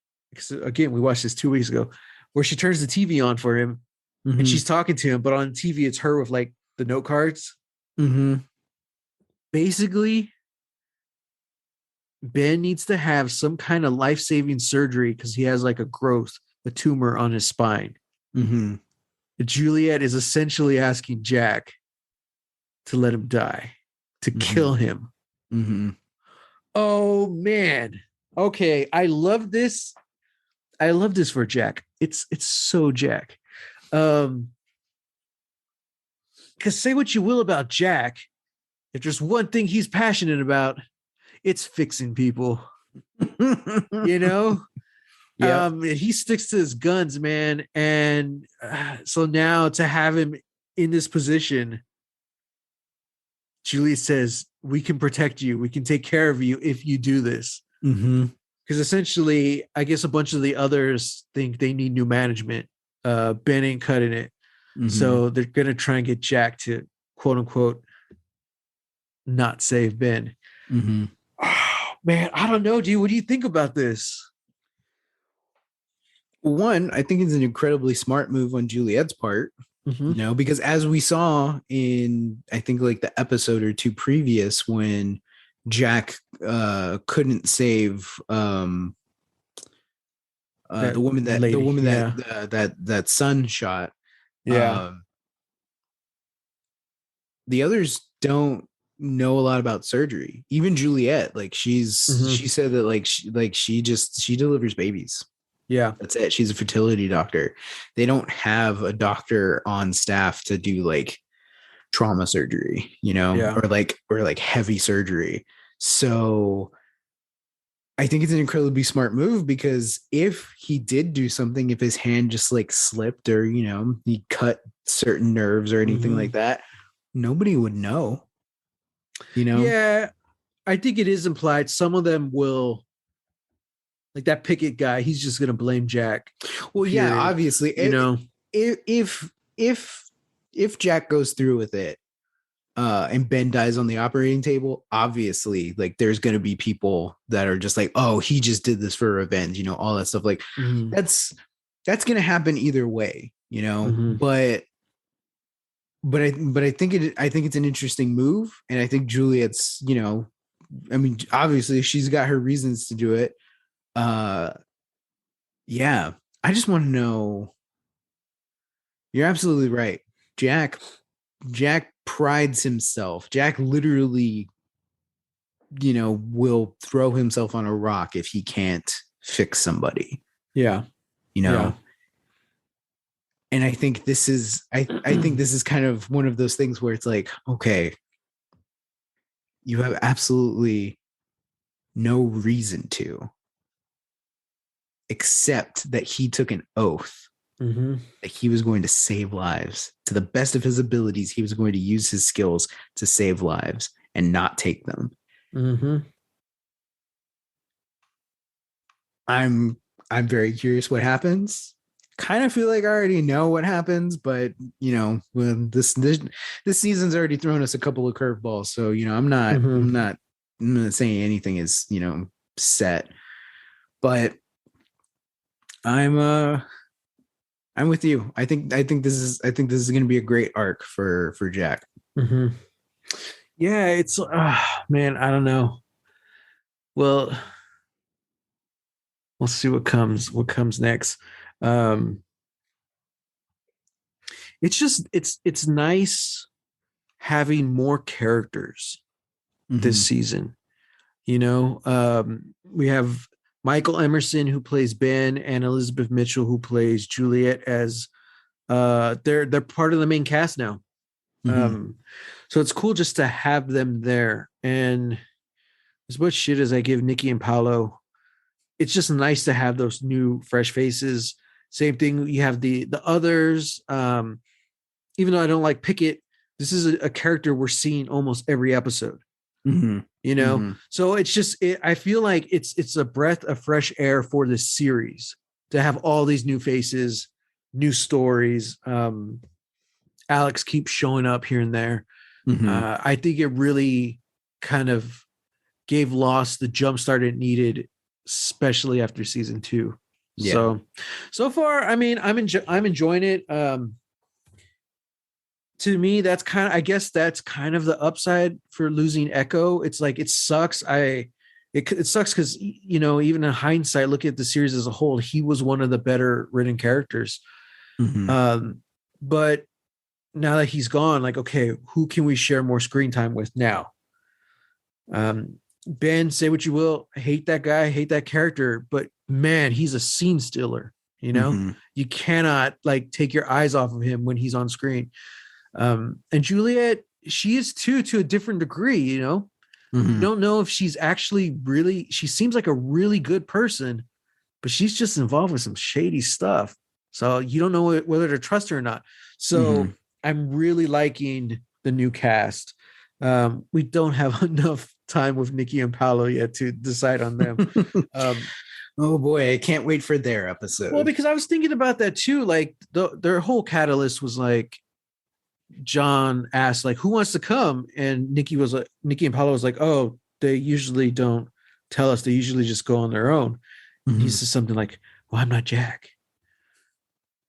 Again, we watched this 2 weeks ago, where she turns the TV on for him, and she's talking to him, but on TV it's her with like the note cards. Mm-hmm. Basically, Ben needs to have some kind of life-saving surgery because he has like a tumor on his spine. Mm-hmm. Juliet is essentially asking Jack to let him die, to kill him. Mm-hmm. Oh man. Okay, I love this. I love this for Jack. It's so Jack. Because say what you will about Jack, if there's one thing he's passionate about, it's fixing people. You know? Yeah. He sticks to his guns, man. And so now to have him in this position, Julie says, we can protect you. We can take care of you if you do this. Mm-hmm. Because essentially, I guess a bunch of the others think they need new management. Ben ain't cutting it. Mm-hmm. So they're going to try and get Jack to, quote unquote, not save Ben. Mm-hmm. Oh, man, I don't know, dude. What do you think about this? One, I think it's an incredibly smart move on Juliet's part. Mm-hmm. You know, because as we saw in, I think like the episode or two previous, when Jack couldn't save the woman that son shot. Yeah. The others don't know a lot about surgery. Even Juliet, like she said that she delivers babies. Yeah. That's it. She's a fertility doctor. They don't have a doctor on staff to do like trauma surgery, you know, or like heavy surgery. So I think it's an incredibly smart move, because if he did do something, if his hand just like slipped, or, you know, he cut certain nerves or anything like that, nobody would know, you know? Yeah. I think it is implied. Some of them will, like that Pickett guy, he's just going to blame Jack. Well, period. Yeah, obviously, you know, if Jack goes through with it, and Ben dies on the operating table, obviously, like there's going to be people that are just like, oh, he just did this for revenge, you know, all that stuff. Like that's going to happen either way, you know. But I think it's an interesting move, and I think Juliet's, you know, I mean, obviously she's got her reasons to do it. Yeah, I just want to know. You're absolutely right. Jack prides himself. Jack literally, you know, will throw himself on a rock if he can't fix somebody. Yeah. You know. Yeah. And I think this is I think this is kind of one of those things where it's like, okay, you have absolutely no reason to, except that he took an oath that he was going to save lives. To the best of his abilities, he was going to use his skills to save lives and not take them. I'm very curious what happens. Kind of feel like I already know what happens, but you know, when this season's already thrown us a couple of curveballs, so you know, I'm not saying anything is, you know, set, but I'm with you. I think this is going to be a great arc for Jack. Yeah, it's man, I don't know. Well, we'll see what comes next. It's just it's nice having more characters this season. You know, we have Michael Emerson, who plays Ben, and Elizabeth Mitchell, who plays Juliet, as they're part of the main cast now. So it's cool just to have them there. And as much shit as I give Nikki and Paolo, it's just nice to have those new fresh faces. Same thing, you have the others. Even though I don't like Pickett, this is a character we're seeing almost every episode. Mm-hmm. You know, Mm-hmm. so it's just I feel like it's a breath of fresh air for this series to have all these new faces, new stories. Alex keeps showing up here and there. Mm-hmm. I think it really kind of gave Lost the jumpstart it needed, especially after season 2. Yeah. So far, I mean, I'm enjoying it. To me, that's kind of, I guess that's kind of the upside for losing Echo. It's like, it sucks. It sucks because, you know, even in hindsight, look at the series as a whole, he was one of the better written characters. Mm-hmm. But now that he's gone, like, okay, who can we share more screen time with now? Ben, say what you will, I hate that guy, hate that character, but man, he's a scene stealer. You know, Mm-hmm. you cannot like take your eyes off of him when he's on screen. And Juliet, she is too, to a different degree. You know, you Mm-hmm. don't know if she's actually really. She seems like a really good person, but she's just involved with some shady stuff. So you don't know whether to trust her or not. So Mm-hmm. I'm really liking the new cast. We don't have enough time with Nikki and Paolo yet to decide on them. Oh boy, I can't wait for their episode. Well, because I was thinking about that too. Like their whole catalyst was like John asked, like, who wants to come? And Nikki and Paolo was like, oh, they usually don't tell us. They usually just go on their own. Mm-hmm. He says something like, well, I'm not Jack.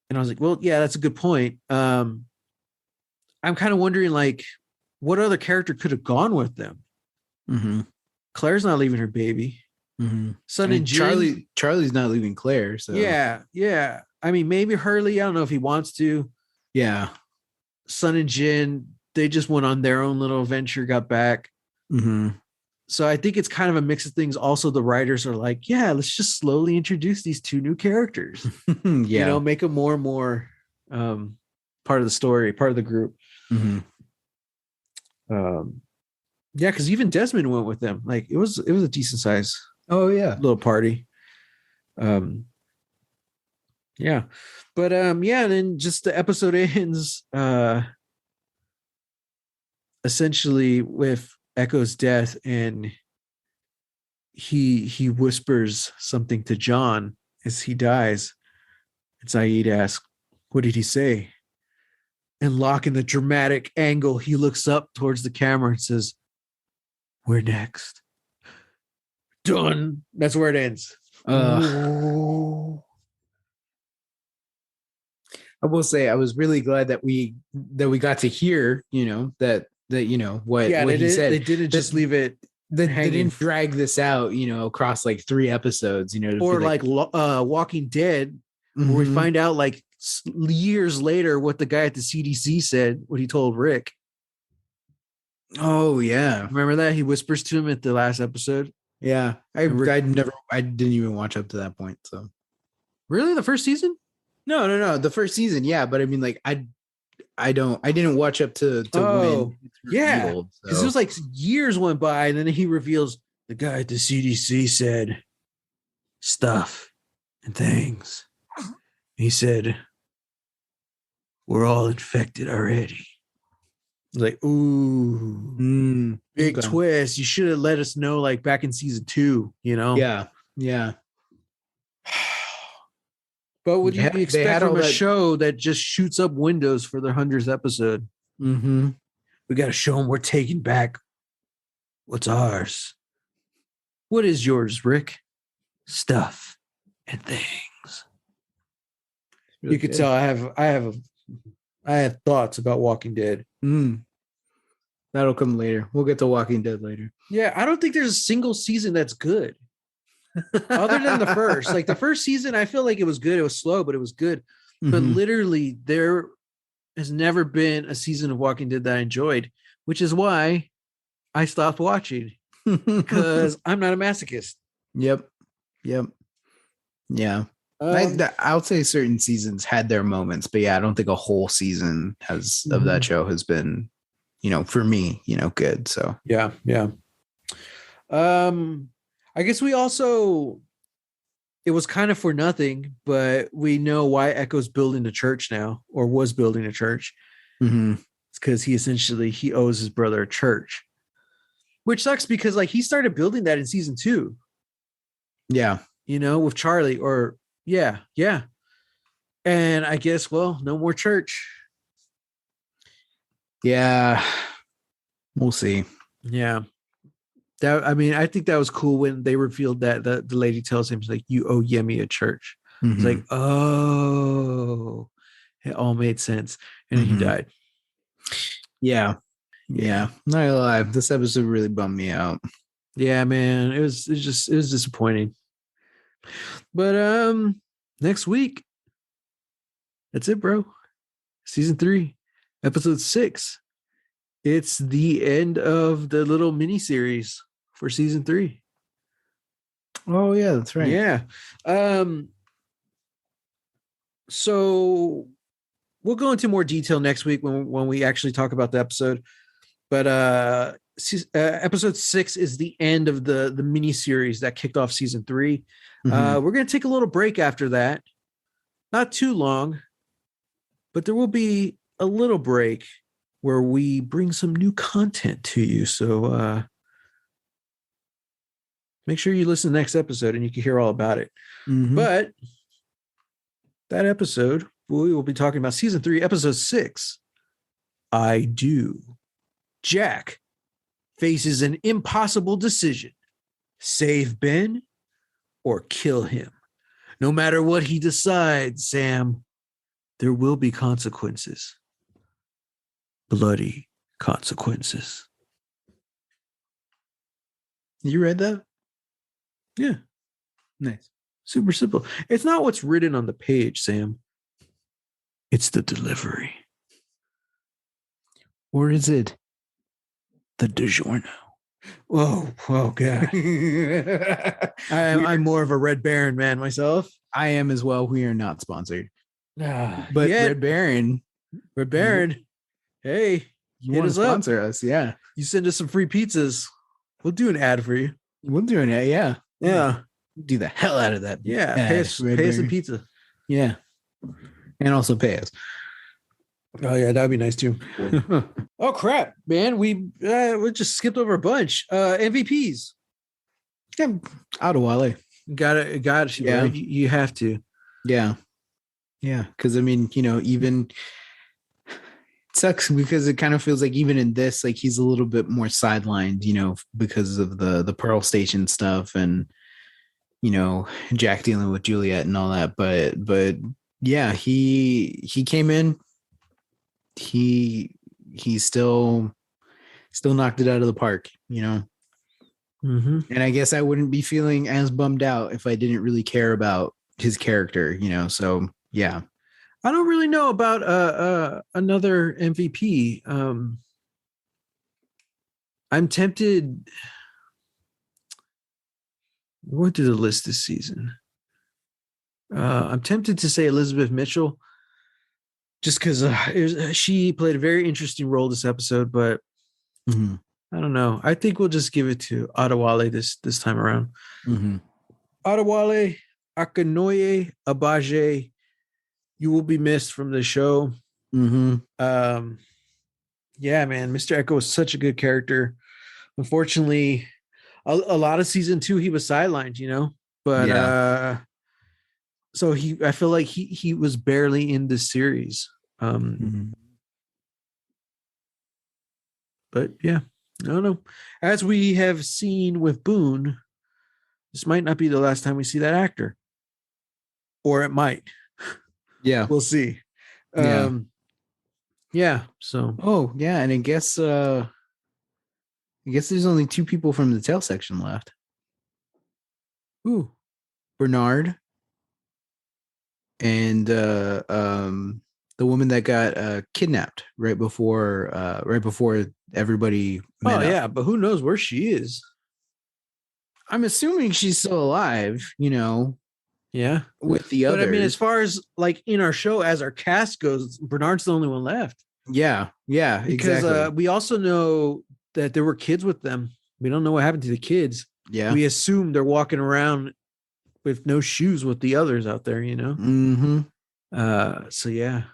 And I was like, well, yeah, that's a good point. I'm kind of wondering, like, what other character could have gone with them? Mm-hmm. Claire's not leaving her baby. Mm-hmm. Sun and Jin, Charlie's not leaving Claire. So yeah. I mean, maybe Hurley. I don't know if he wants to. yeah. Sun and Jin, they just went on their own little adventure, got back. Mm-hmm. So I think it's kind of a mix of things. Also, the writers are like, yeah, let's just slowly introduce these 2 new characters. Yeah. You know, make them more and more part of the story, part of the group. Mm-hmm. Yeah, because even Desmond went with them. Like it was a decent size little party. Yeah. But yeah, and then just the episode ends essentially with Echo's death, and he whispers something to John as he dies. And Saeed asks, what did he say? And Locke, in the dramatic angle, he looks up towards the camera and says, we're next. Done. That's where it ends. I will say I was really glad that we got to hear, you know, that you know what he said. They didn't just leave it. They didn't drag this out, you know, across like 3 episodes, you know, or like Walking Dead, where we find out like years later what the guy at the CDC said, what he told Rick. Oh yeah, remember that he whispers to him at the last episode. Yeah, I didn't even watch up to that point. So really, the first season? No, the first season, yeah. But I mean, like, I didn't watch up to when it's revealed. Because it was like years went by, and then he reveals the guy at the CDC said stuff and things. He said, we're all infected already. Like, ooh, big twist. You should have let us know, like, back in season 2, you know? Yeah. But what do you expect from a show that just shoots up windows for their 100th episode? Mm-hmm. We got to show them we're taking back what's ours. What is yours, Rick? Stuff and things. Really, you could tell I have thoughts about Walking Dead. That'll come later. We'll get to Walking Dead later. Yeah, I don't think there's a single season that's good. Other than the first. Like the first season, I feel like it was good. It was slow, but it was good. But literally, there has never been a season of Walking Dead that I enjoyed, which is why I stopped watching, because I'm not a masochist. Yep. Yeah. I'll say certain seasons had their moments, but yeah, I don't think a whole season of that show has been, you know, for me, you know, good. So yeah. I guess it was kind of for nothing, but we know why Echo's building a church now, or was building a church. It's because he owes his brother a church. which sucks because like he started building that in season 2. Yeah. With Charlie, or yeah. And I guess, well, no more church. Yeah. We'll see. Yeah. I think that was cool when they revealed that the lady tells him, like, you owe Yemi a church. Mm-hmm. It's like, oh, it all made sense. And he died. Yeah. Not gonna lie, this episode really bummed me out. Yeah, man. It was disappointing. But next week, that's it, bro. Season 3, episode 6. It's the end of the little mini series for season 3. Oh yeah, that's right. Yeah. So we'll go into more detail next week when we actually talk about the episode. But episode 6 is the end of the mini series that kicked off season 3. We're going to take a little break after that. Not too long, but there will be a little break where we bring some new content to you. So make sure you listen to the next episode and you can hear all about it. But that episode, we will be talking about season 3, episode 6. I Do. Jack faces an impossible decision: save Ben or kill him. No matter what he decides, Sam, there will be consequences. Bloody consequences. You read that? Yeah. Nice. Super simple. It's not what's written on the page, Sam. It's the delivery. Or is it the DiGiorno? Oh God. I'm more of a Red Baron man myself. I am as well. We are not sponsored. But Red Baron, hey, you want to sponsor us? Yeah. You send us some free pizzas. We'll do an ad for you. We'll do an ad. Yeah. Yeah. Do the hell out of that. Yeah. Pay us some pizza. Yeah. And also pay us. Oh yeah, that'd be nice too. Oh crap, man. We just skipped over a bunch. MVPs. Yeah. Adewale. Got it. Yeah. Right? You have to. Yeah. Yeah. Because I mean, even it sucks because it kind of feels like even in this, like he's a little bit more sidelined, because of the Pearl Station stuff and Jack dealing with Juliet and all that. But yeah, he came in. He still knocked it out of the park, And I guess I wouldn't be feeling as bummed out if I didn't really care about his character, So yeah, I don't really know about another MVP. I'm tempted. What did the list this season? I'm tempted to say Elizabeth Mitchell, just because she played a very interesting role this episode, but I don't know. I think we'll just give it to Adewale this time around. Adewale, Akinoye, Abaje, you will be missed from the show. Yeah, man, Mr. Echo is such a good character. Unfortunately, a lot of season 2 he was sidelined, but so I feel like he was barely in this series. But yeah, I don't know. As we have seen with Boone, this might not be the last time we see that actor, or it might. Yeah, we'll see. Yeah. So. Oh yeah, and I guess there's only 2 people from the tail section left. Ooh, Bernard and the woman that got kidnapped right before everybody met up. Yeah, but who knows where she is? I'm assuming she's still alive, Yeah, with the others. But I mean, as far as like in our show, as our cast goes, Bernard's the only one left. Yeah, because exactly. We also know that there were kids with them. We don't know what happened to the kids. Yeah, we assume they're walking around with no shoes with the others out there. So yeah,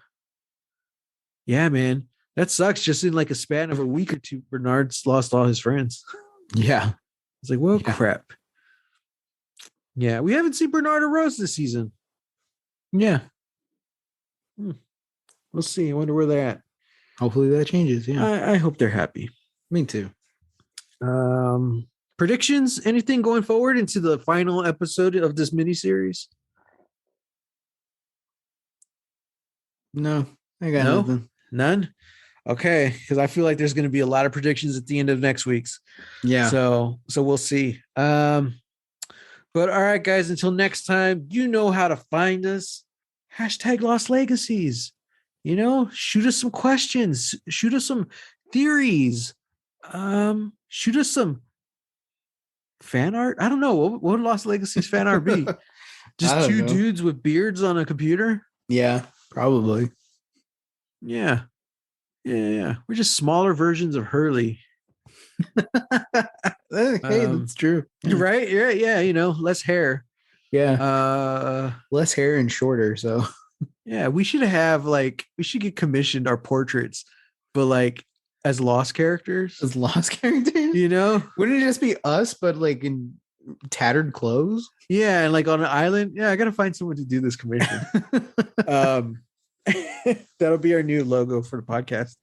man, that sucks. Just in like a span of a week or two, Bernard's lost all his friends. Yeah. It's like, well, Yeah. crap. Yeah, we haven't seen Bernard or Rose this season. Yeah. We'll see. I wonder where they're at. Hopefully that changes. Yeah. I hope they're happy. Me too. Predictions? Anything going forward into the final episode of this miniseries? No, I got No? nothing. None? Okay, because I feel like there's going to be a lot of predictions at the end of next week's. Yeah. So we'll see. But all right, guys, until next time, you know how to find us. Hashtag Lost Legacies. You know, shoot us some questions, shoot us some theories, shoot us some fan art. I don't know. What would Lost Legacies fan art be? Just two dudes with beards on a computer? Yeah, probably. Yeah. We're just smaller versions of Hurley. Hey, that's true. Right? Yeah. You know, less hair. Yeah. Less hair and shorter. So yeah, we should get commissioned our portraits, but like as lost characters. As lost characters? You know? Wouldn't it just be us, but like in tattered clothes? Yeah, and like on an island. Yeah, I gotta find someone to do this commission. That'll be our new logo for the podcast.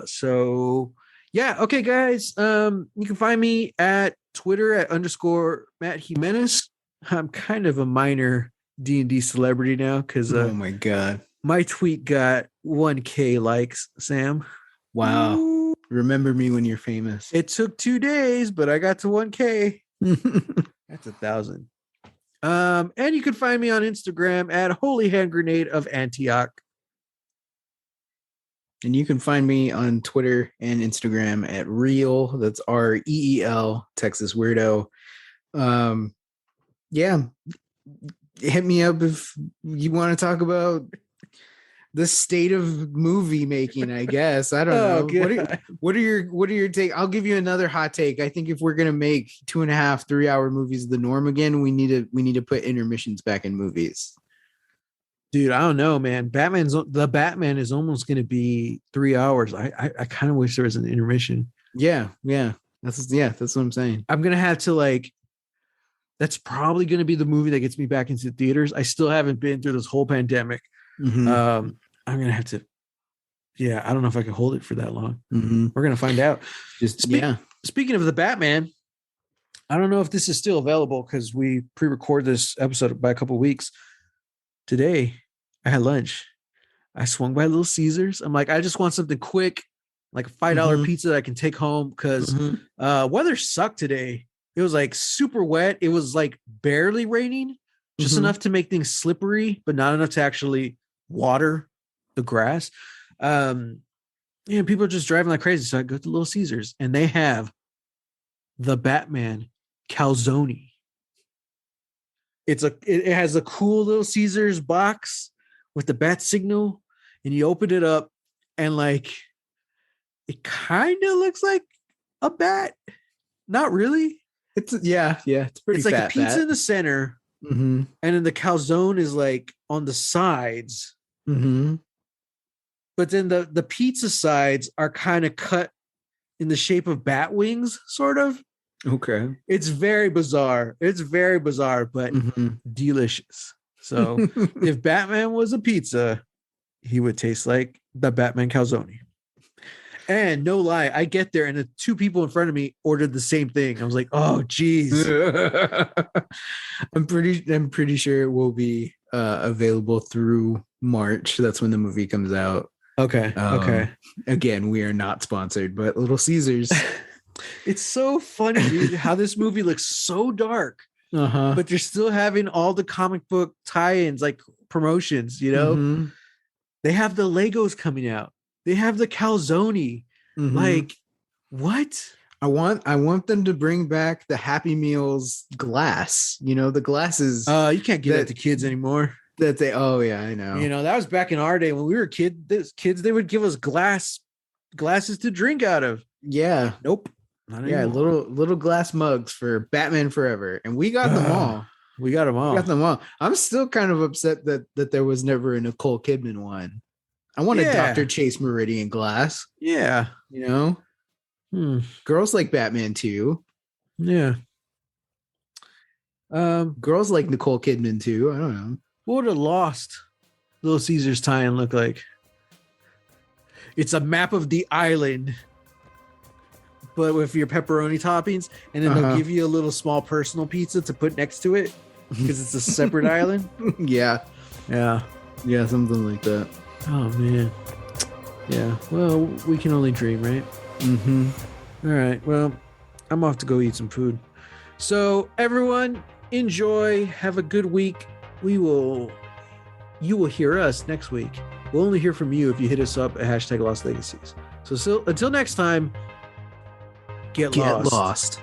So yeah, okay, guys. You can find me at Twitter at _Matt Jimenez. I'm kind of a minor D&D celebrity now because oh my god, my tweet got 1K likes. Sam, wow! Ooh. Remember me when you're famous. It took 2 days, but I got to 1K. That's 1,000. And you can find me on Instagram at Holy Hand Grenade of Antioch. And you can find me on Twitter and Instagram at Reel. That's REEL, Texas Weirdo. Yeah. Hit me up if you want to talk about the state of movie making, I guess. I don't know. What are your take? I'll give you another hot take. I think if we're gonna make 2.5, 3 hour movies the norm again, we need to put intermissions back in movies. Dude, I don't know, man. The Batman is almost gonna be 3 hours. I kind of wish there was an intermission. Yeah. That's what I'm saying. I'm gonna have to that's probably gonna be the movie that gets me back into theaters. I still haven't been through this whole pandemic. Mm-hmm. I'm gonna have to. Yeah, I don't know if I can hold it for that long. Mm-hmm. We're gonna find out. Speaking of the Batman, I don't know if this is still available because we pre-record this episode by a couple of weeks. Today, I had lunch. I swung by Little Caesars. I'm like, I just want something quick, like a $5 pizza that I can take home because weather sucked today. It was like super wet. It was like barely raining, just enough to make things slippery, but not enough to actually water the grass. People are just driving like crazy. So I go to Little Caesars and they have the Batman calzone. It has a cool Little Caesars box with the bat signal, and you open it up and like it kind of looks like a bat. Not really. It's pretty. It's like a pizza in the center, and then the calzone is like on the sides. But then the pizza sides are kind of cut in the shape of bat wings, sort of. Okay. It's very bizarre. But delicious. So if Batman was a pizza, he would taste like the Batman calzone. And no lie, I get there and the two people in front of me ordered the same thing. I was like, oh, geez. I'm pretty sure it will be available through March. That's when the movie comes out. Okay. Again, we are not sponsored, but Little Caesars. It's so funny, dude, how this movie looks so dark, but they're still having all the comic book tie-ins, like promotions, you know? They have the Legos coming out. They have the calzone. Like, what? I want them to bring back the Happy Meals glass. You know, the glasses. You can't give that to kids anymore. I know. You know, that was back in our day when we were kids. They would give us glasses to drink out of. Yeah. Nope. Little glass mugs for Batman Forever, and we got them all. We got them all. I'm still kind of upset that there was never a Nicole Kidman one. I want a Dr. Chase Meridian glass. Yeah. You know? Girls like Batman too. Yeah. Girls like Nicole Kidman too. I don't know. What would a lost Little Caesars tie-in look like? It's a map of the island, but with your pepperoni toppings, and then they'll give you a little small personal pizza to put next to it because it's a separate island. Yeah. Yeah. Yeah, something like that. Oh man. Yeah. Well, we can only dream, right? Mm-hmm. All right. Well, I'm off to go eat some food. So everyone, enjoy. Have a good week. You will hear us next week. We'll only hear from you if you hit us up at #LostLegacies. So until next time, get lost.